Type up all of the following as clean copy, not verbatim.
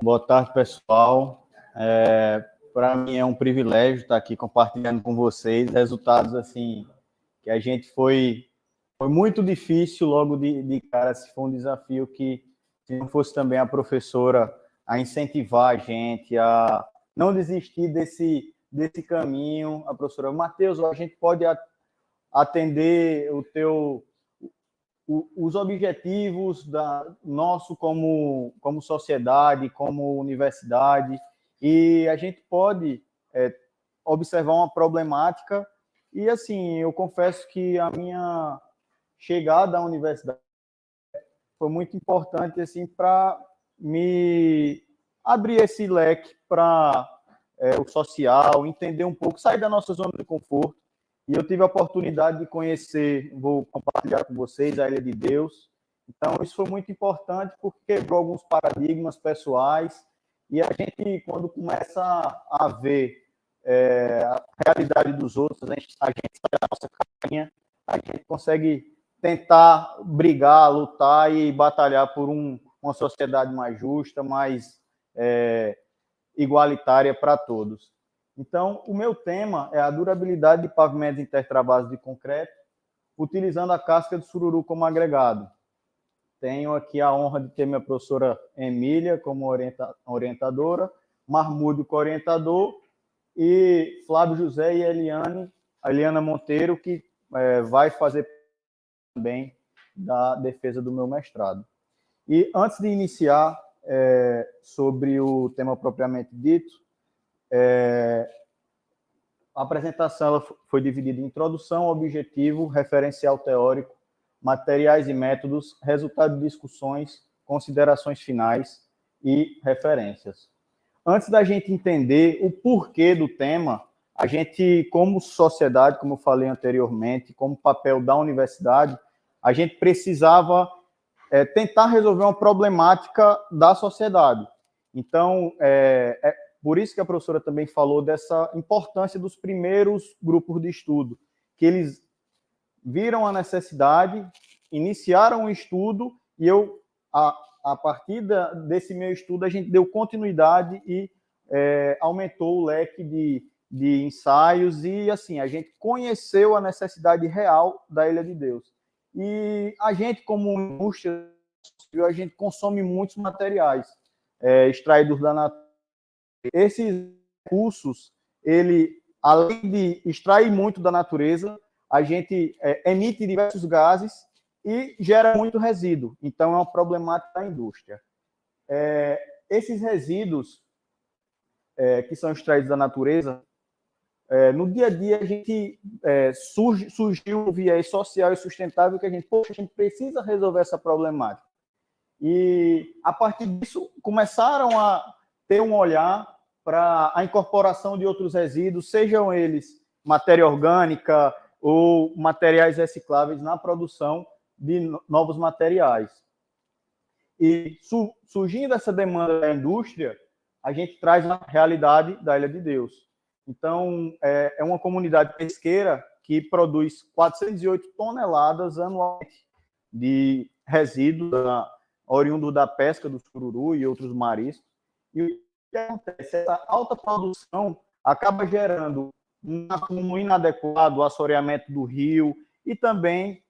Boa tarde, pessoal. Para mim é um privilégio estar aqui compartilhando com vocês resultados assim que a gente foi muito difícil logo de cara, se foi um desafio que, se não fosse também a professora a incentivar a gente a não desistir desse caminho, a professora Matheus, a gente pode atender os objetivos nosso como sociedade, como universidade, e a gente pode observar uma problemática, e assim, eu confesso que a minha chegada à universidade foi muito importante assim, para me abrir esse leque para o social, entender um pouco, sair da nossa zona de conforto. E eu tive a oportunidade de conhecer, vou compartilhar com vocês, a Ilha de Deus. Então, isso foi muito importante, porque quebrou alguns paradigmas pessoais. E a gente, quando começa a ver a realidade dos outros, a gente sai da nossa caixinha, a gente consegue tentar brigar, lutar e batalhar por uma sociedade mais justa, mais igualitária para todos. Então, o meu tema é a durabilidade de pavimentos intertravados de concreto, utilizando a casca de sururu como agregado. Tenho aqui a honra de ter minha professora Emília como orientadora, Marmúdio como orientador, e Flávio José e Eliana Monteiro, que vai fazer também da defesa do meu mestrado. E antes de iniciar sobre o tema propriamente dito, a apresentação ela foi dividida em introdução, objetivo, referencial teórico, materiais e métodos, resultado de discussões, considerações finais e referências. Antes da gente entender o porquê do tema, a gente, como sociedade, como eu falei anteriormente, como papel da universidade, a gente precisava tentar resolver uma problemática da sociedade. Então, por isso que a professora também falou dessa importância dos primeiros grupos de estudo, que eles viram a necessidade, iniciaram o estudo, e eu, a partir desse meu estudo, a gente deu continuidade e aumentou o leque de ensaios, e assim, a gente conheceu a necessidade real da Ilha de Deus. E a gente, como indústria, a gente consome muitos materiais extraídos da natureza. Esses recursos, além de extrair muito da natureza, a gente emite diversos gases e gera muito resíduo. Então, é uma problemática da indústria. Esses resíduos que são extraídos da natureza, no dia a dia, a gente surgiu um viés social e sustentável que a gente precisa resolver essa problemática. E, a partir disso, começaram a ter um olhar para a incorporação de outros resíduos, sejam eles matéria orgânica ou materiais recicláveis na produção de novos materiais. E, surgindo essa demanda da indústria, a gente traz a realidade da Ilha de Deus. Então, é uma comunidade pesqueira que produz 408 toneladas anualmente de resíduos oriundo da pesca do sururu e outros mariscos. E o que acontece? Essa alta produção acaba gerando um inadequado assoreamento do rio e também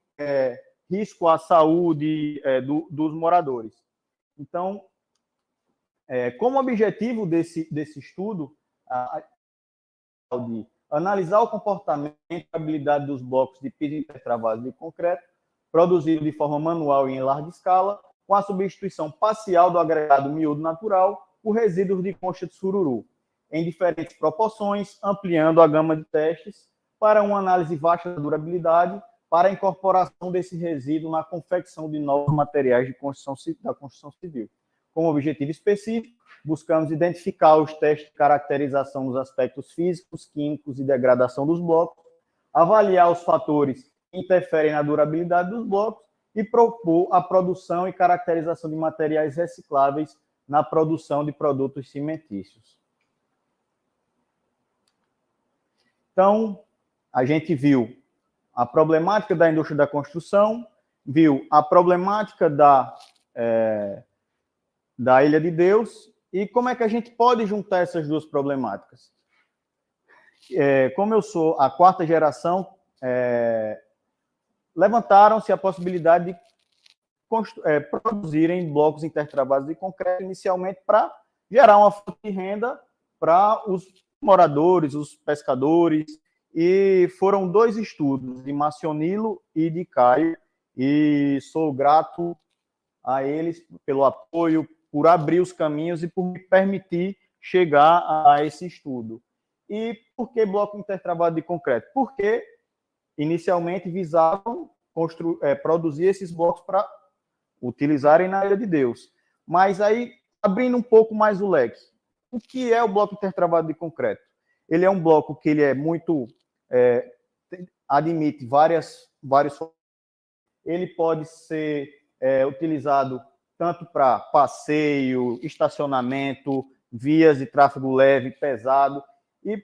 risco à saúde dos moradores. Então, como objetivo desse estudo, de analisar o comportamento e a habilidade dos blocos de piso intertravados de concreto, produzido de forma manual e em larga escala, com a substituição parcial do agregado miúdo natural por resíduos de concha de sururu, em diferentes proporções, ampliando a gama de testes para uma análise vasta da durabilidade, para a incorporação desse resíduo na confecção de novos materiais da construção civil. Com objetivo específico, buscamos identificar os testes de caracterização dos aspectos físicos, químicos e degradação dos blocos, avaliar os fatores que interferem na durabilidade dos blocos e propor a produção e caracterização de materiais recicláveis na produção de produtos cimentícios. Então, a gente viu a problemática da indústria da construção, viu a problemática da Ilha de Deus E como é que a gente pode juntar essas duas problemáticas? Como eu sou a quarta geração, levantaram-se a possibilidade de produzirem blocos intertravados de concreto inicialmente para gerar uma fonte de renda para os moradores, os pescadores, e foram 2 estudos, de Marcionilo e de Caio, e sou grato a eles pelo apoio, por abrir os caminhos e por me permitir chegar a esse estudo. E por que bloco intertravado de concreto? Porque inicialmente visavam produzir esses blocos para utilizarem na Ilha de Deus. Mas aí, abrindo um pouco mais o leque, o que é o bloco intertravado de concreto? Ele é um bloco que ele é muito... admite vários... Ele pode ser utilizado tanto para passeio, estacionamento, vias de tráfego leve e pesado. E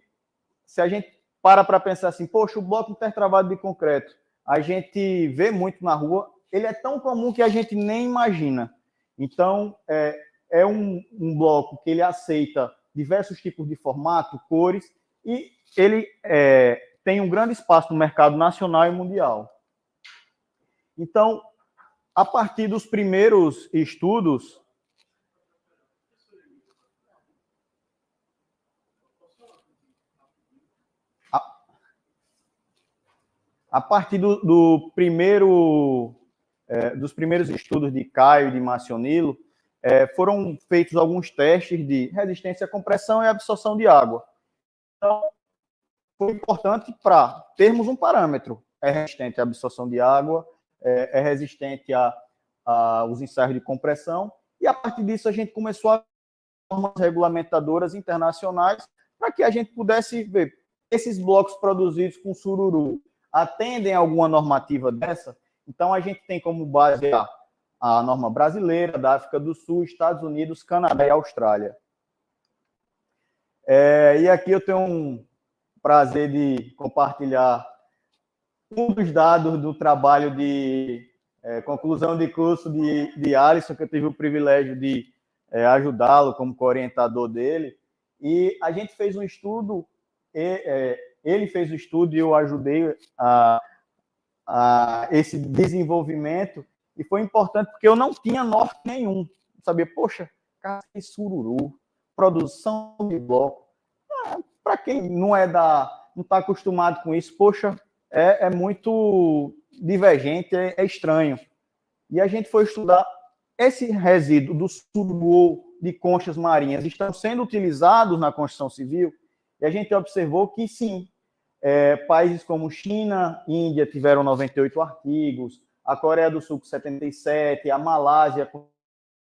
se a gente para pensar assim, poxa, o bloco intertravado de concreto, a gente vê muito na rua, ele é tão comum que a gente nem imagina. Então, é um bloco que ele aceita diversos tipos de formato, cores, e ele tem um grande espaço no mercado nacional e mundial. Então, a partir dos primeiros estudos, a partir dos primeiros estudos de Caio e de Marcionilo, foram feitos alguns testes de resistência à compressão e absorção de água. Então, foi importante para termos um parâmetro. É resistente à absorção de água, é resistente aos ensaios de compressão, e a partir disso a gente começou a normas regulamentadoras internacionais para que a gente pudesse ver esses blocos produzidos com sururu atendem a alguma normativa dessa. Então a gente tem como base a norma brasileira, da África do Sul, Estados Unidos, Canadá e Austrália. E aqui eu tenho um prazer de compartilhar um dos dados do trabalho de conclusão de curso de Alisson, que eu tive o privilégio de ajudá-lo como co-orientador dele. E a gente fez um estudo, ele fez o estudo e eu ajudei a esse desenvolvimento, e foi importante porque eu não tinha norte nenhum. Sabia, poxa, casca e sururu, produção de bloco. Para quem não está acostumado com isso, poxa, é muito divergente, é estranho. E a gente foi estudar esse resíduo do sururu de conchas marinhas estão sendo utilizados na construção civil, e a gente observou que sim, países como China, Índia tiveram 98 artigos, a Coreia do Sul com 77, a Malásia com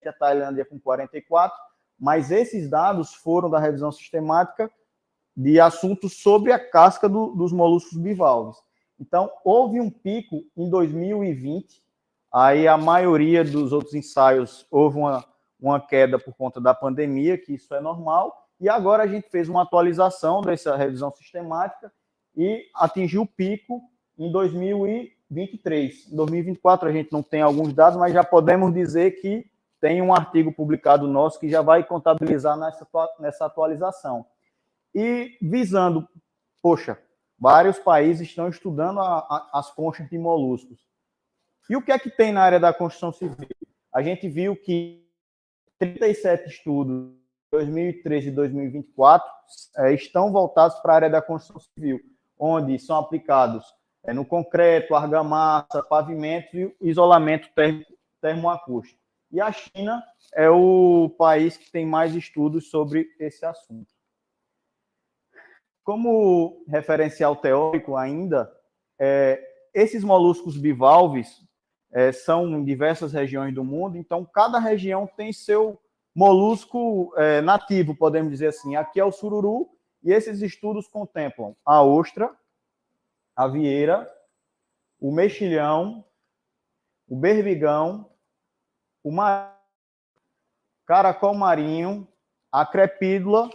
a Tailândia com 44, mas esses dados foram da revisão sistemática de assuntos sobre a casca dos moluscos bivalves. Então, houve um pico em 2020, aí a maioria dos outros ensaios houve uma queda por conta da pandemia, que isso é normal, e agora a gente fez uma atualização dessa revisão sistemática e atingiu o pico em 2023. Em 2024 a gente não tem alguns dados, mas já podemos dizer que tem um artigo publicado nosso que já vai contabilizar nessa atualização. E visando, poxa, vários países estão estudando as conchas de moluscos. E o que é que tem na área da construção civil? A gente viu que 37 estudos de 2013 e 2024 estão voltados para a área da construção civil, onde são aplicados no concreto, argamassa, pavimentos e isolamento termoacústico. E a China é o país que tem mais estudos sobre esse assunto. Como referencial teórico ainda, esses moluscos bivalves são em diversas regiões do mundo, então cada região tem seu molusco nativo, podemos dizer assim. Aqui é o sururu, e esses estudos contemplam a ostra, a vieira, o mexilhão, o berbigão, o caracol marinho, a crepídula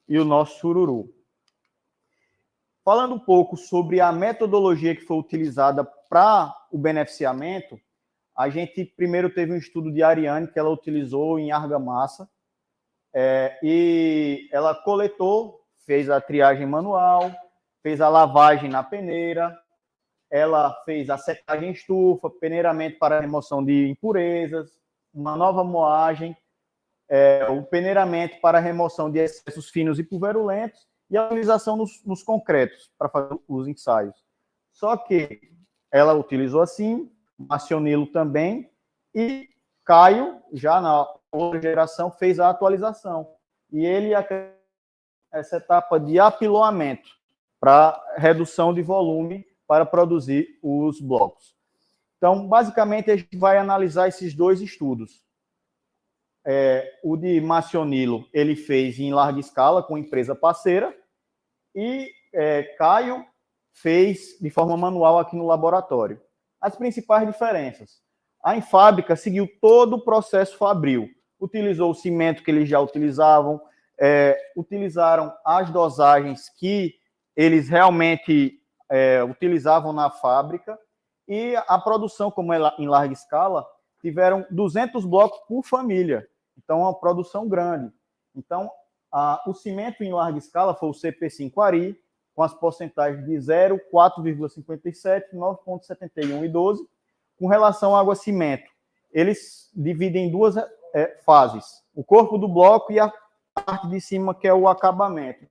e o nosso sururu. Falando um pouco sobre a metodologia que foi utilizada para o beneficiamento, a gente primeiro teve um estudo de Ariane, que ela utilizou em argamassa, e ela coletou, fez a triagem manual, fez a lavagem na peneira, ela fez a secagem em estufa, peneiramento para remoção de impurezas, uma nova moagem, o peneiramento para remoção de excessos finos e pulverulentos e a utilização nos concretos para fazer os ensaios. Só que ela utilizou assim, Marcionilo também, e Caio, já na outra geração, fez a atualização. E ele, essa etapa de apiloamento para redução de volume para produzir os blocos. Então, basicamente, a gente vai analisar esses dois estudos. O de Marcionilo, ele fez em larga escala com empresa parceira, e Caio fez de forma manual aqui no laboratório. As principais diferenças. A Infábrica seguiu todo o processo fabril, utilizou o cimento que eles já utilizavam, utilizaram as dosagens que eles realmente utilizavam na fábrica, e a produção, como é em larga escala, tiveram 200 blocos por família. Então, é uma produção grande. Então, o cimento em larga escala foi o CP5 Ari, com as porcentagens de 0, 4,57, 9,71 e 12. Com relação à água-cimento, eles dividem em duas fases. O corpo do bloco e a parte de cima, que é o acabamento.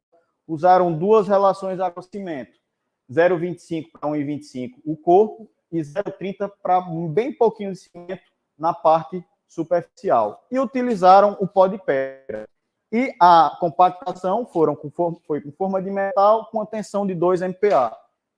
Usaram duas relações água-cimento. 0,25 para 1,25 o corpo e 0,30 para bem pouquinho de cimento na parte superficial. E utilizaram o pó de pedra. E a compactação foi com forma de metal com a tensão de 2 MPa.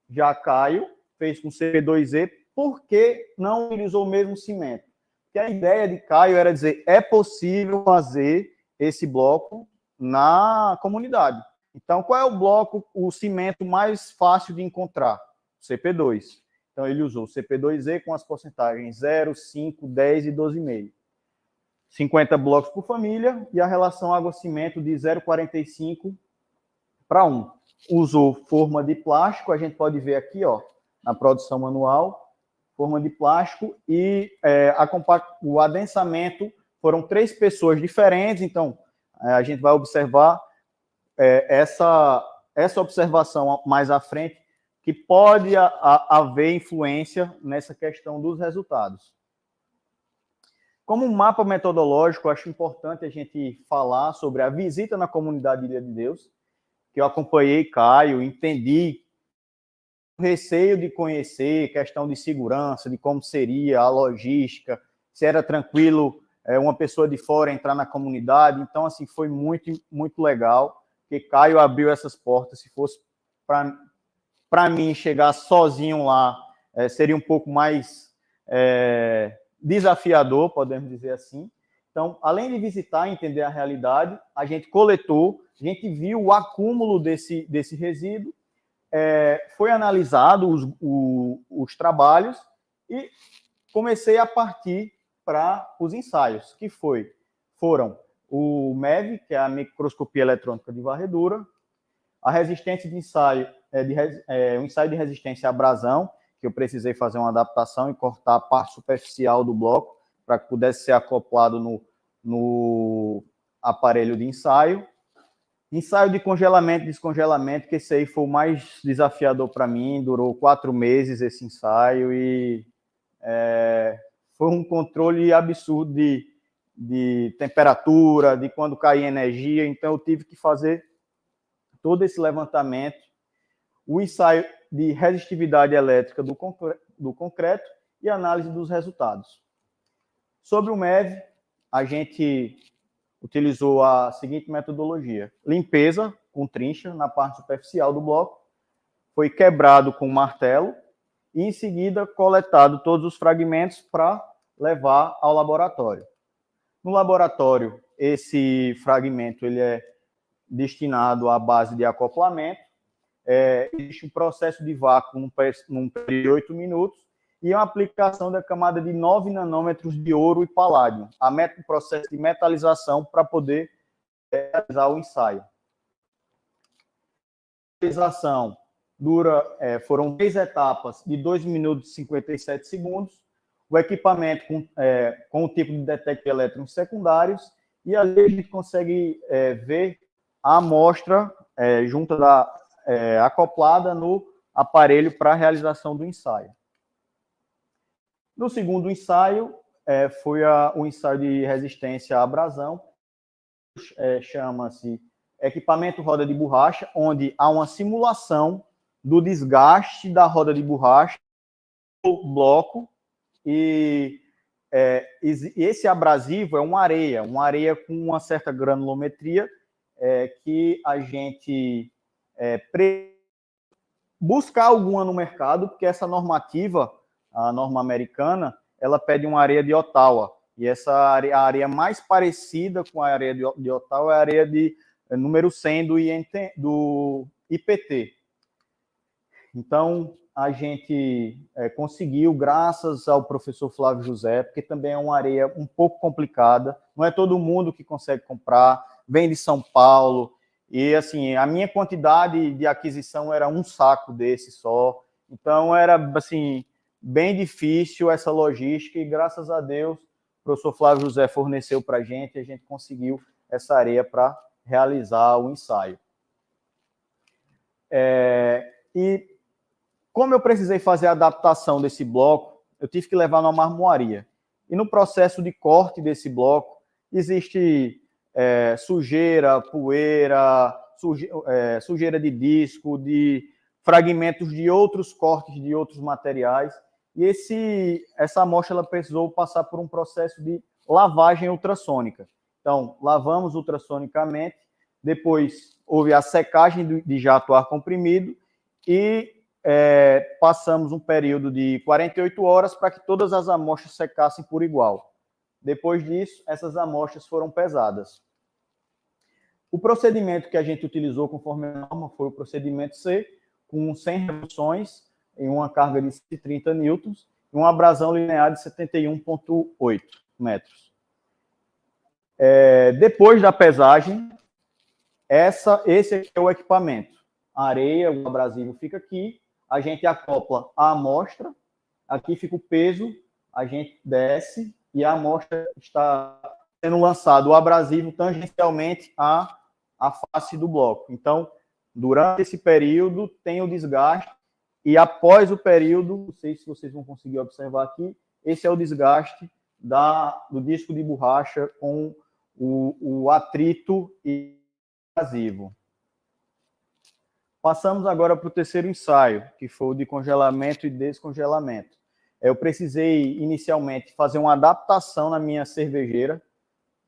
Já Caio fez com CP2E, porque não utilizou o mesmo cimento. Porque a ideia de Caio era dizer, é possível fazer esse bloco na comunidade. Então, qual é o bloco, o cimento mais fácil de encontrar? CP2. Então, ele usou o CP2E com as porcentagens 0, 5, 10 e 12,5. 50 blocos por família e a relação água-cimento de 0,45 para 1. Usou forma de plástico, a gente pode ver aqui, ó, na produção manual, forma de plástico, e o adensamento foram 3 pessoas diferentes, então a gente vai observar essa observação mais à frente, que pode haver influência nessa questão dos resultados. Como mapa metodológico, acho importante a gente falar sobre a visita na comunidade Ilha de Deus, que eu acompanhei Caio, entendi o receio de conhecer, questão de segurança, de como seria a logística, se era tranquilo uma pessoa de fora entrar na comunidade. Então, assim, foi muito, muito legal, que Caio abriu essas portas. Se fosse para mim chegar sozinho lá, seria um pouco mais desafiador, podemos dizer assim. Então, além de visitar e entender a realidade, a gente coletou, a gente viu o acúmulo desse resíduo, foi analisado os trabalhos e comecei a partir para os ensaios, que foram o MEV, que é a microscopia eletrônica de varredura, a resistência de ensaio, o ensaio de resistência à abrasão, que eu precisei fazer uma adaptação e cortar a parte superficial do bloco para que pudesse ser acoplado no aparelho de ensaio. Ensaio de congelamento e descongelamento, que esse aí foi o mais desafiador para mim, durou 4 meses esse ensaio e foi um controle absurdo de temperatura, de quando caía energia, então eu tive que fazer todo esse levantamento. O ensaio de resistividade elétrica do concreto e análise dos resultados. Sobre o MEV, a gente utilizou a seguinte metodologia: limpeza com trincha na parte superficial do bloco, foi quebrado com martelo e, em seguida, coletado todos os fragmentos para levar ao laboratório. No laboratório, esse fragmento ele é destinado à base de acoplamento, existe um processo de vácuo num período de 8 minutos e uma aplicação da camada de 9 nanômetros de ouro e paládio, o processo de metalização para poder realizar o ensaio. A metalização foram 3 etapas de 2 minutos e 57 segundos, o equipamento com o tipo de detector de elétrons secundários e ali a gente consegue ver a amostra acoplada no aparelho para a realização do ensaio. No segundo ensaio, foi o ensaio de resistência à abrasão, chama-se equipamento roda de borracha, onde há uma simulação do desgaste da roda de borracha no bloco, e esse abrasivo é uma areia com uma certa granulometria, que a gente buscar alguma no mercado, porque essa normativa, a norma americana, ela pede uma areia de Ottawa, e essa areia, a areia mais parecida com a areia de Ottawa é a areia de número 100 do IPT. Então, a gente conseguiu, graças ao professor Flávio José, porque também é uma areia um pouco complicada, não é todo mundo que consegue comprar, vem de São Paulo, e assim, a minha quantidade de aquisição era um saco desse só, então era assim, bem difícil essa logística, e graças a Deus, o professor Flávio José forneceu para a gente conseguiu essa areia para realizar o ensaio. E como eu precisei fazer a adaptação desse bloco, eu tive que levar numa marmoaria. E no processo de corte desse bloco, existe sujeira, poeira, sujeira de disco, de fragmentos de outros cortes de outros materiais. E essa amostra ela precisou passar por um processo de lavagem ultrassônica. Então, lavamos ultrassonicamente, depois houve a secagem de jato ar comprimido e passamos um período de 48 horas para que todas as amostras secassem por igual. Depois disso, essas amostras foram pesadas. O procedimento que a gente utilizou conforme a norma foi o procedimento C, com 100 revoluções em uma carga de 130 newtons e uma abrasão linear de 71,8 metros. Depois da pesagem, esse aqui é o equipamento. A areia, o abrasivo fica aqui, a gente acopla a amostra, aqui fica o peso, a gente desce e a amostra está sendo lançado o abrasivo tangencialmente à face do bloco. Então, durante esse período tem o desgaste e após o período, não sei se vocês vão conseguir observar aqui, esse é o desgaste do disco de borracha com o atrito e o abrasivo. Passamos agora para o terceiro ensaio, que foi o de congelamento e descongelamento. Eu precisei, inicialmente, fazer uma adaptação na minha cervejeira.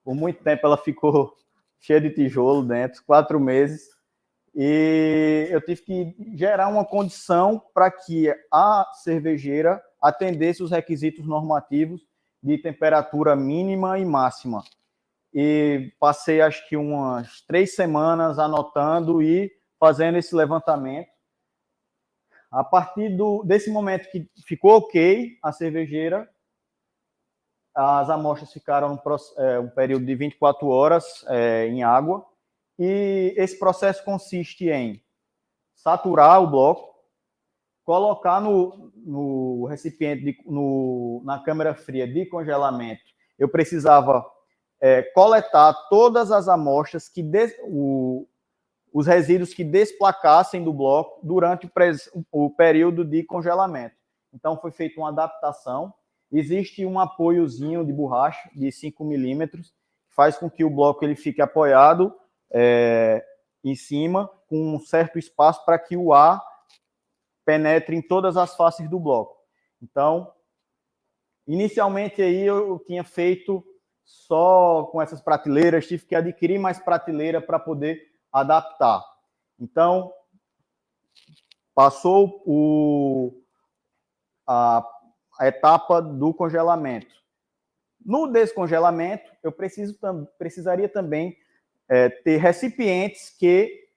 Por muito tempo ela ficou cheia de tijolo dentro, 4 meses. E eu tive que gerar uma condição para que a cervejeira atendesse os requisitos normativos de temperatura mínima e máxima. E passei, acho que umas 3 semanas anotando e fazendo esse levantamento. A partir desse momento que ficou ok a cervejeira, as amostras ficaram um período de 24 horas em água, e esse processo consiste em saturar o bloco, colocar no recipiente, na câmara fria de congelamento. Eu precisava coletar todas as amostras os resíduos que desplacassem do bloco durante o período de congelamento. Então, foi feita uma adaptação. Existe um apoiozinho de borracha de 5 milímetros, que faz com que o bloco ele fique apoiado em cima, com um certo espaço para que o ar penetre em todas as faces do bloco. Então, inicialmente aí eu tinha feito só com essas prateleiras, tive que adquirir mais prateleira para poder adaptar. Então, passou a etapa do congelamento. No descongelamento, eu precisaria também ter recipientes que,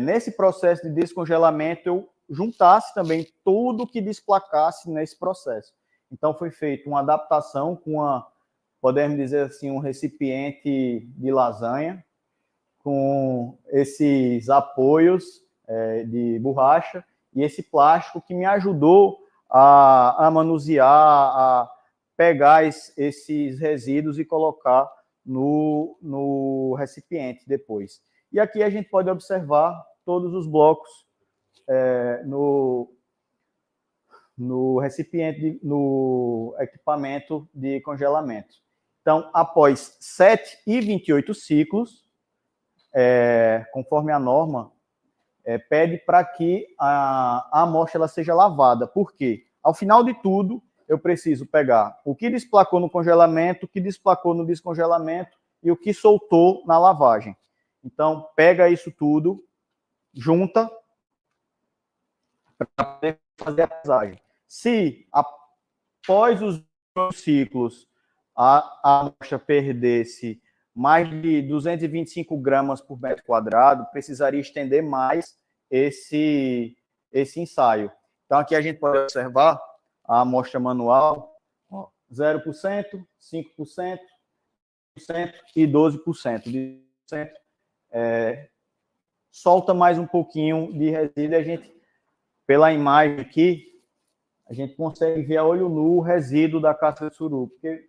nesse processo de descongelamento, eu juntasse também tudo que desplacasse nesse processo. Então, foi feita uma adaptação com podemos dizer assim, um recipiente de lasanha, com esses apoios de borracha e esse plástico que me ajudou a manusear, a pegar esses resíduos e colocar no recipiente depois. E aqui a gente pode observar todos os blocos no recipiente, no equipamento de congelamento. Então, após 7 e 28 ciclos, conforme a norma, pede para que a amostra ela seja lavada. Por quê? Ao final de tudo, eu preciso pegar o que desplacou no congelamento, o que desplacou no descongelamento e o que soltou na lavagem. Então, pega isso tudo, junta, para poder fazer a pesagem. Se, após os ciclos, a amostra perdesse mais de 225 gramas por metro quadrado, precisaria estender mais esse ensaio. Então, aqui a gente pode observar a amostra manual, 0%, 5%, 1% e 12%. Solta mais um pouquinho de resíduo, a gente, pela imagem aqui, a gente consegue ver a olho nu o resíduo da casca de suru, porque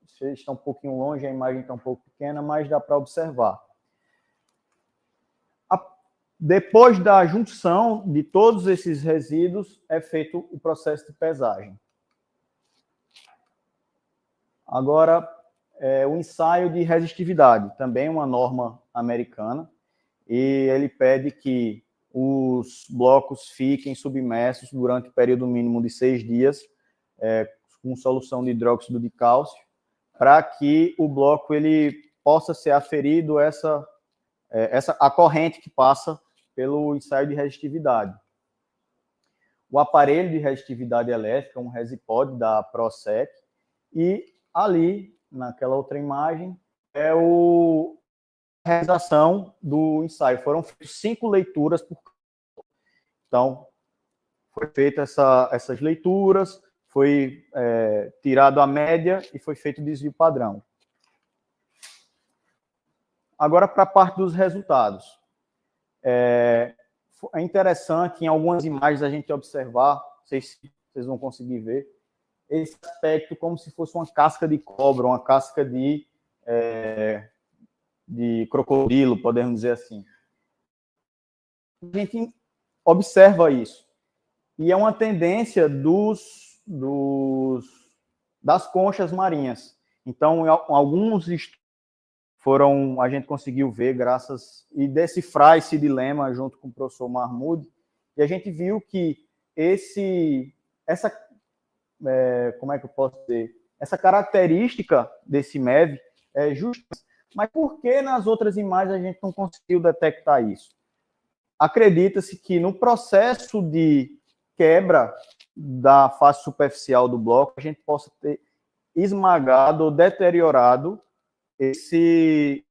vocês estão um pouquinho longe, a imagem está um pouco pequena, mas dá para observar. Depois da junção de todos esses resíduos, é feito o processo de pesagem. Agora, o ensaio de resistividade, também uma norma americana, e ele pede que os blocos fiquem submersos durante o período mínimo de 6 dias, com solução de hidróxido de cálcio, para que o bloco ele possa ser aferido a corrente que passa pelo ensaio de resistividade. O aparelho de resistividade elétrica, um Resipod da ProSec, e ali, naquela outra imagem, a realização do ensaio. Foram feitas 5 leituras por Então, foi feita essas leituras, foi tirado a média e foi feito o desvio padrão. Agora, para a parte dos resultados. É interessante, em algumas imagens, a gente observar, não sei se vocês vão conseguir ver, esse aspecto como se fosse uma casca de cobra, uma casca de crocodilo, podemos dizer assim. A gente observa isso. E é uma tendência das conchas marinhas. Então, alguns estudos a gente conseguiu ver e decifrar esse dilema junto com o professor Mahmoud, e a gente viu que como é que eu posso dizer? Essa característica desse MEV é justa, mas por que nas outras imagens a gente não conseguiu detectar isso? Acredita-se que no processo de quebra da face superficial do bloco, a gente possa ter esmagado ou deteriorado esse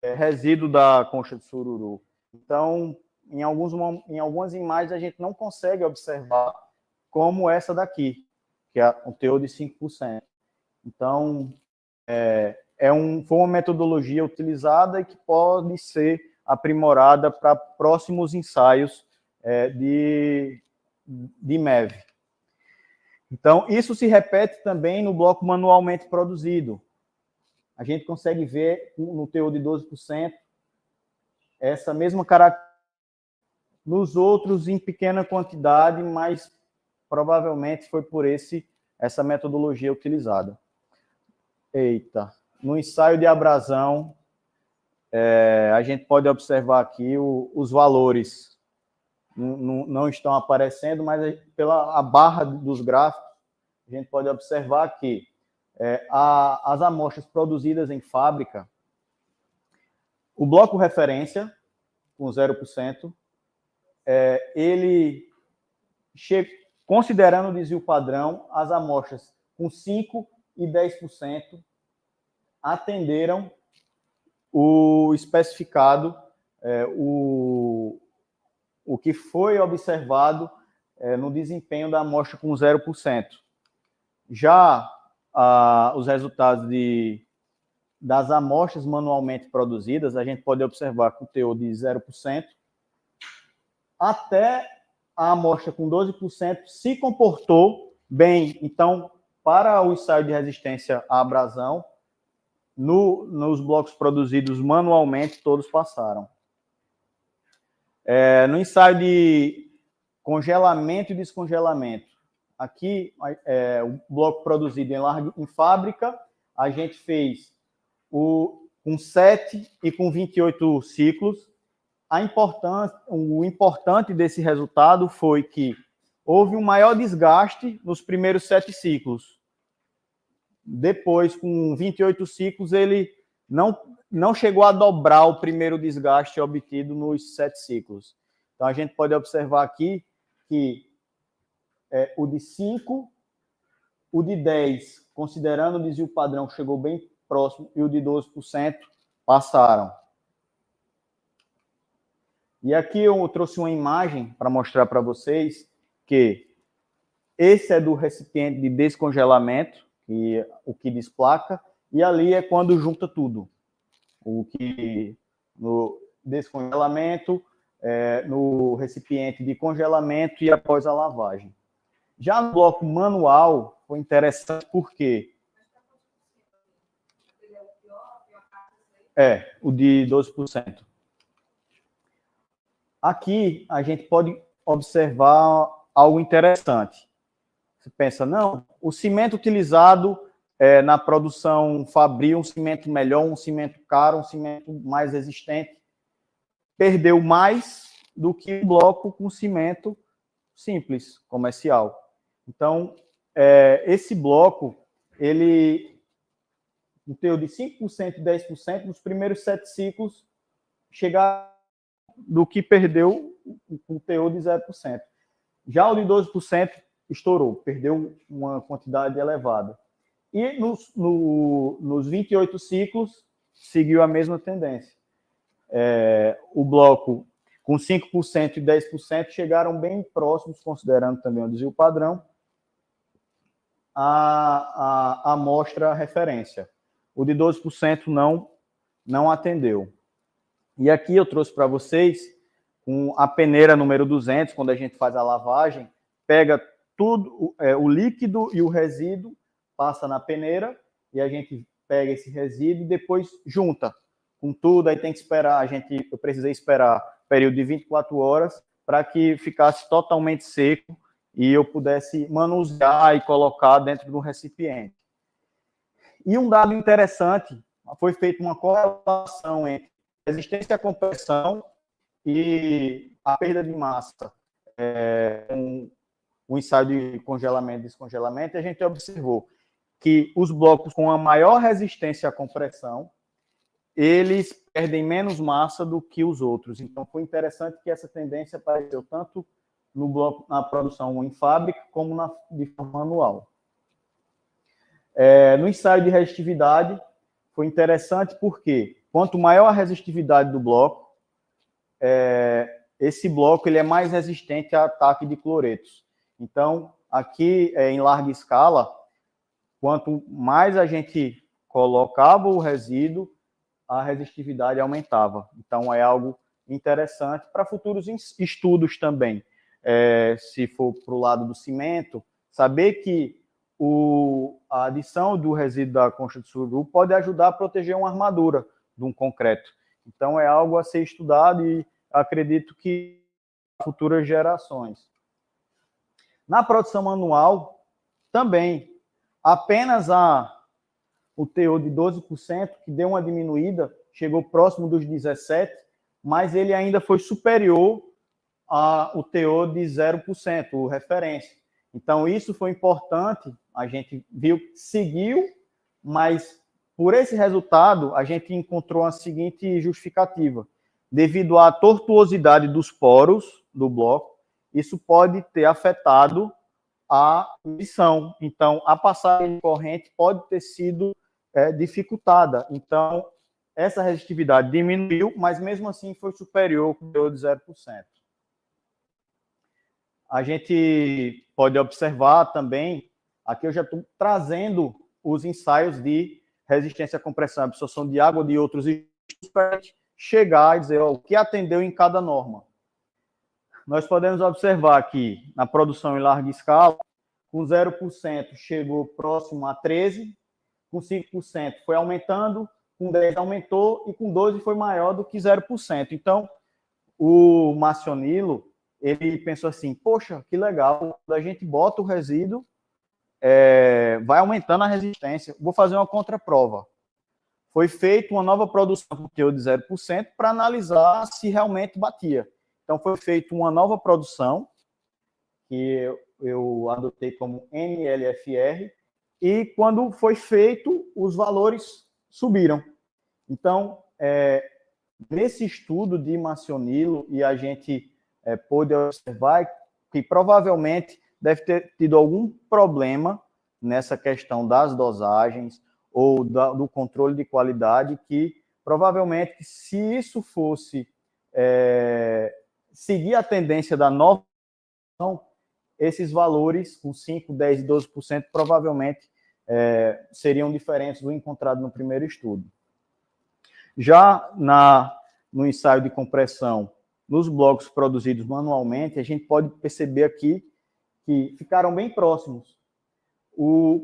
resíduo da concha de sururu. Então, em algumas imagens, a gente não consegue observar como essa daqui, que é um teor de 5%. Então, foi uma metodologia utilizada e que pode ser aprimorada para próximos ensaios de MEV. Então, isso se repete também no bloco manualmente produzido. A gente consegue ver no teor de 12% essa mesma característica. Nos outros, em pequena quantidade, mas provavelmente foi por essa metodologia utilizada. Eita! No ensaio de abrasão, a gente pode observar aqui os valores. Não estão aparecendo, mas pela barra dos gráficos, a gente pode observar que as amostras produzidas em fábrica, o bloco referência, com 0%, ele considerando o desvio padrão, as amostras com 5% e 10% atenderam o especificado, o que foi observado no desempenho da amostra com 0%. Já os resultados das amostras manualmente produzidas, a gente pode observar com teor de 0%, até a amostra com 12% se comportou bem. Então, para o ensaio de resistência à abrasão, nos blocos produzidos manualmente, todos passaram. No ensaio de congelamento e descongelamento, aqui, o bloco produzido em fábrica, a gente fez com 7 e com 28 ciclos. O importante desse resultado foi que houve um maior desgaste nos primeiros 7 ciclos. Depois, com 28 ciclos, ele não chegou a dobrar o primeiro desgaste obtido nos 7 ciclos. Então, a gente pode observar aqui que o de 5, o de 10, considerando o desvio padrão, chegou bem próximo, e o de 12% passaram. E aqui eu trouxe uma imagem para mostrar para vocês que esse é do recipiente de descongelamento, o que desplaca, e ali é quando junta tudo. O que no descongelamento, no recipiente de congelamento e após a lavagem. Já no bloco manual, foi interessante porque o de 12%. Aqui a gente pode observar algo interessante. Você pensa, não, o cimento utilizado na produção Fabril, um cimento melhor, um cimento caro, um cimento mais resistente, perdeu mais do que o bloco com cimento simples, comercial. Então, esse bloco, ele, um teor de 5% e 10%, nos primeiros 7 ciclos, chegar do que perdeu o teor de 0%. Já o de 12% estourou, perdeu uma quantidade elevada. E nos 28 ciclos, seguiu a mesma tendência. O bloco com 5% e 10% chegaram bem próximos, considerando também o desvio padrão, a amostra referência. O de 12% não atendeu. E aqui eu trouxe para vocês, com a peneira número 200, quando a gente faz a lavagem, pega tudo, o líquido e o resíduo, passa na peneira, e a gente pega esse resíduo e depois junta com tudo. Aí tem que esperar, eu precisei esperar período de 24 horas para que ficasse totalmente seco e eu pudesse manusear e colocar dentro do recipiente. E um dado interessante, foi feita uma correlação entre resistência à compressão e a perda de massa. O ensaio de congelamento e descongelamento, a gente observou que os blocos com a maior resistência à compressão, eles perdem menos massa do que os outros. Então, foi interessante que essa tendência apareceu tanto no bloco, na produção em fábrica, como de forma manual. No ensaio de resistividade, foi interessante porque, quanto maior a resistividade do bloco, esse bloco ele é mais resistente a ataque de cloretos. Então, aqui, em larga escala, quanto mais a gente colocava o resíduo, a resistividade aumentava. Então, é algo interessante para futuros estudos também. Se for para o lado do cimento, saber que a adição do resíduo da concha de sururu pode ajudar a proteger uma armadura de um concreto. Então, é algo a ser estudado e acredito que futuras gerações. Na produção manual, também, apenas o teor de 12%, que deu uma diminuída, chegou próximo dos 17%, mas ele ainda foi superior ao teor de 0%, o referência. Então, isso foi importante, a gente viu que seguiu, mas por esse resultado, a gente encontrou a seguinte justificativa. Devido à tortuosidade dos poros do bloco, isso pode ter afetado a emissão. Então, a passagem de corrente pode ter sido dificultada. Então, essa resistividade diminuiu, mas mesmo assim foi superior ao teor de 0%. A gente pode observar também, aqui eu já estou trazendo os ensaios de resistência à compressão, absorção de água de outros estudos para chegar e dizer o que atendeu em cada norma. Nós podemos observar que na produção em larga escala, com 0% chegou próximo a 13%, com 5% foi aumentando, com 10% aumentou, e com 12% foi maior do que 0%. Então, o Marcionilo, ele pensou assim, poxa, que legal, quando a gente bota o resíduo, vai aumentando a resistência. Vou fazer uma contraprova. Foi feita uma nova produção com teor de 0% para analisar se realmente batia. Então, foi feita uma nova produção, que eu adotei como NLFR, e quando foi feito, os valores subiram. Então, nesse estudo de Marcionilo, e a gente pôde observar que provavelmente deve ter tido algum problema nessa questão das dosagens ou do controle de qualidade, que provavelmente, se isso fosse seguir a tendência da nova, esses valores, com 5%, 10% e 12%, provavelmente seriam diferentes do encontrado no primeiro estudo. Já no ensaio de compressão, nos blocos produzidos manualmente, a gente pode perceber aqui que ficaram bem próximos.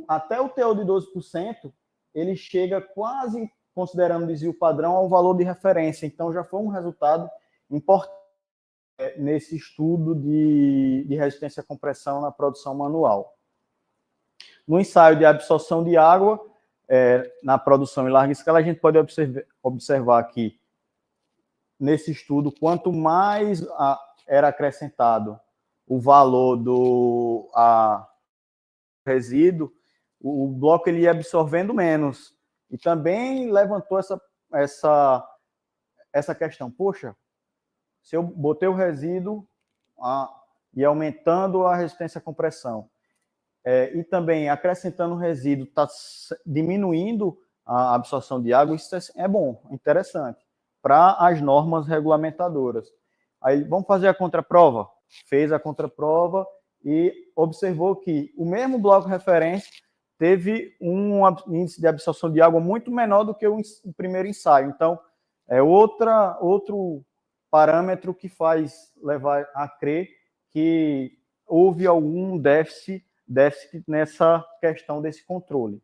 Até o teor de 12%, ele chega quase, considerando o desvio padrão, ao valor de referência. Então, já foi um resultado importante nesse estudo de resistência à compressão na produção manual. No ensaio de absorção de água, na produção em larga escala, a gente pode observar que, nesse estudo, quanto mais era acrescentado o valor do resíduo, o bloco ele ia absorvendo menos. E também levantou essa questão. Poxa, se eu botei o resíduo e aumentando a resistência à compressão, e também acrescentando o resíduo, está diminuindo a absorção de água, isso é bom, interessante, para as normas regulamentadoras. Aí, vamos fazer a contraprova? Fez a contraprova e observou que o mesmo bloco referência teve um índice de absorção de água muito menor do que o primeiro ensaio. Então, é outro parâmetro que faz levar a crer que houve algum déficit nessa questão desse controle.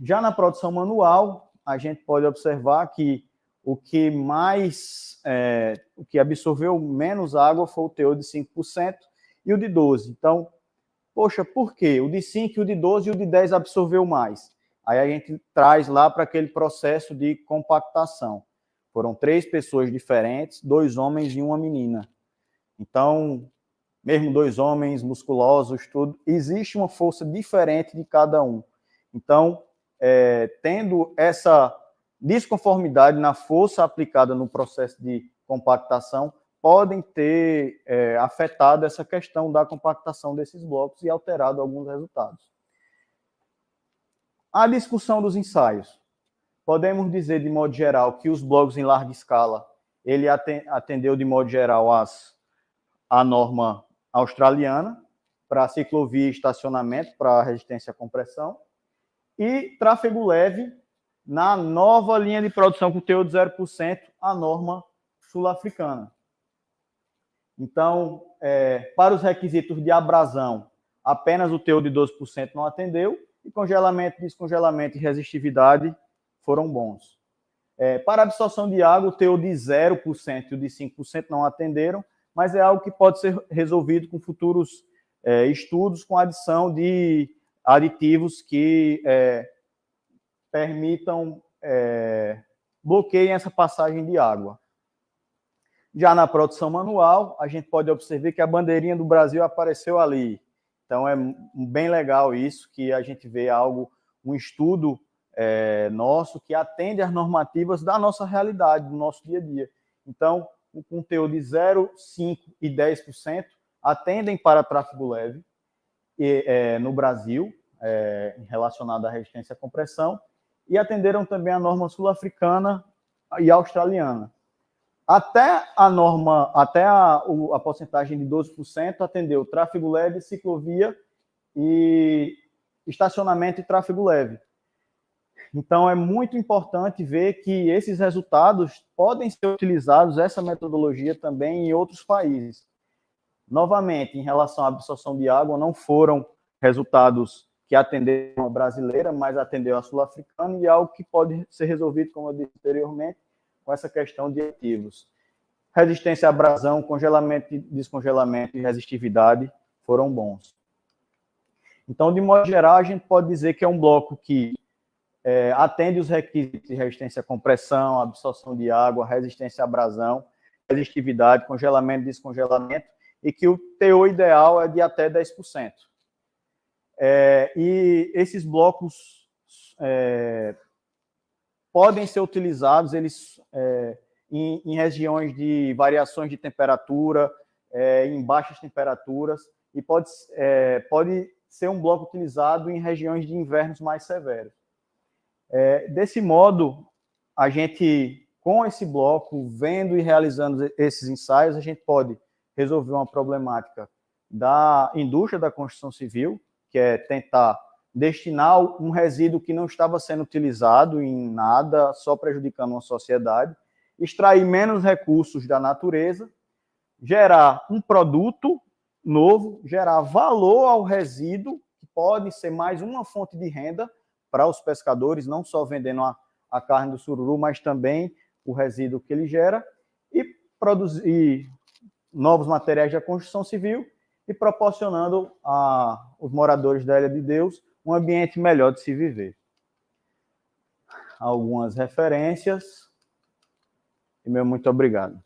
Já na produção manual, a gente pode observar que o que absorveu menos água foi o teor de 5% e o de 12%. Então, poxa, por quê? O de 5%, o de 12% e o de 10% absorveu mais. Aí a gente traz lá para aquele processo de compactação. Foram 3 pessoas diferentes, 2 homens e uma menina. Então, mesmo 2 homens musculosos, tudo, existe uma força diferente de cada um. Então, tendo essa desconformidade na força aplicada no processo de compactação, podem ter afetado essa questão da compactação desses blocos e alterado alguns resultados. A discussão dos ensaios. Podemos dizer, de modo geral, que os blocos em larga escala, ele atendeu, de modo geral, a norma australiana para ciclovia e estacionamento, para resistência à compressão, e tráfego leve na nova linha de produção com teor de 0%, a norma sul-africana. Então, para os requisitos de abrasão, apenas o teor de 12% não atendeu, e congelamento, descongelamento e resistividade foram bons. Para a absorção de água, o teor de 0% e o de 5% não atenderam, mas é algo que pode ser resolvido com futuros estudos, com adição de aditivos que permitam, bloqueiem essa passagem de água. Já na produção manual, a gente pode observar que a bandeirinha do Brasil apareceu ali. Então, é bem legal isso, que a gente vê um estudo nosso que atende às normativas da nossa realidade, do nosso dia a dia. Então, com teor de 0%, 5% e 10%, atendem para tráfego leve no Brasil, relacionado à resistência à compressão, e atenderam também a norma sul-africana e australiana. Até a porcentagem de 12% atendeu tráfego leve, ciclovia e estacionamento e tráfego leve. Então, é muito importante ver que esses resultados podem ser utilizados, essa metodologia também, em outros países. Novamente, em relação à absorção de água, não foram resultados que atendeu a brasileira, mas atendeu a sul-africana, e algo que pode ser resolvido, como eu disse anteriormente, com essa questão de ativos. Resistência à abrasão, congelamento e descongelamento e resistividade foram bons. Então, de modo geral, a gente pode dizer que é um bloco que atende os requisitos de resistência à compressão, absorção de água, resistência à abrasão, resistividade, congelamento e descongelamento, e que o teor ideal é de até 10%. E esses blocos podem ser utilizados em regiões de variações de temperatura, em baixas temperaturas, e pode ser um bloco utilizado em regiões de invernos mais severos. Desse modo, a gente, com esse bloco, vendo e realizando esses ensaios, a gente pode resolver uma problemática da indústria da construção civil, que é tentar destinar um resíduo que não estava sendo utilizado em nada, só prejudicando uma sociedade, extrair menos recursos da natureza, gerar um produto novo, gerar valor ao resíduo, que pode ser mais uma fonte de renda para os pescadores, não só vendendo a carne do sururu, mas também o resíduo que ele gera, e produzir novos materiais da construção civil e proporcionando aos moradores da Ilha de Deus um ambiente melhor de se viver. Algumas referências. E meu muito obrigado.